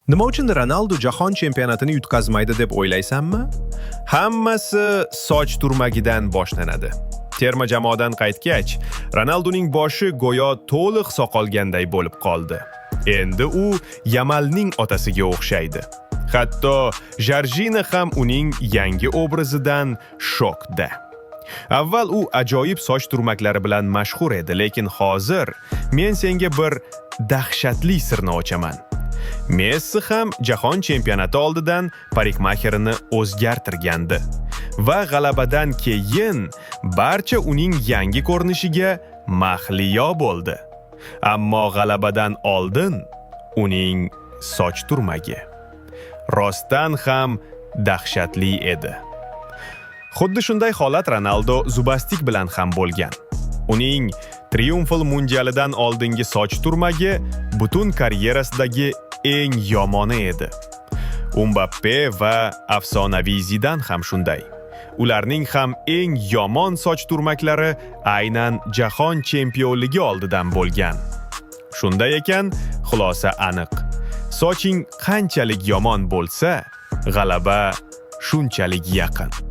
Nima uchun Ronaldo jahon chempionatini yutqazmaydi deb o'ylaysanmi? Hammasi soch turmagidan boshlanadi. Terma jamoadan qaytgach, Ronaldoning boshi go'yo to'liq soqolganday bo'lib qoldi. Endi u Yamalning otasiga o'xshaydi. Hatto Jorjina ham uning yangi obrazidan shokda. Avval u ajoyib soch turmaklari bilan mashhur edi, lekin hozir men senga bir dahshatli sirni ochaman. Messi ham jahon chempionati oldidan parikmakerini o'zgartirgandi va g'alabadan keyin barcha uning yangi ko'rinishiga mahliyo bo'ldi. Ammo g'alabadan oldin uning soch turmagi rostdan ham dahshatli edi. Xuddi shunday holat Ronaldo Zubastik bilan ham bo'lgan. Uning Triumphal mundialidan oldingi soch turmagi butun karyerasidagi eng yomoni edi. Mbappe va afsonaviy Zidan ham shunday. Ularning ham eng yomon soch turmaklari aynan jahon chempionligi oldidan bo'lgan. Shunday ekan, xulosa aniq. Soching qanchalik yomon bo'lsa, g'alaba shunchalik yaqin.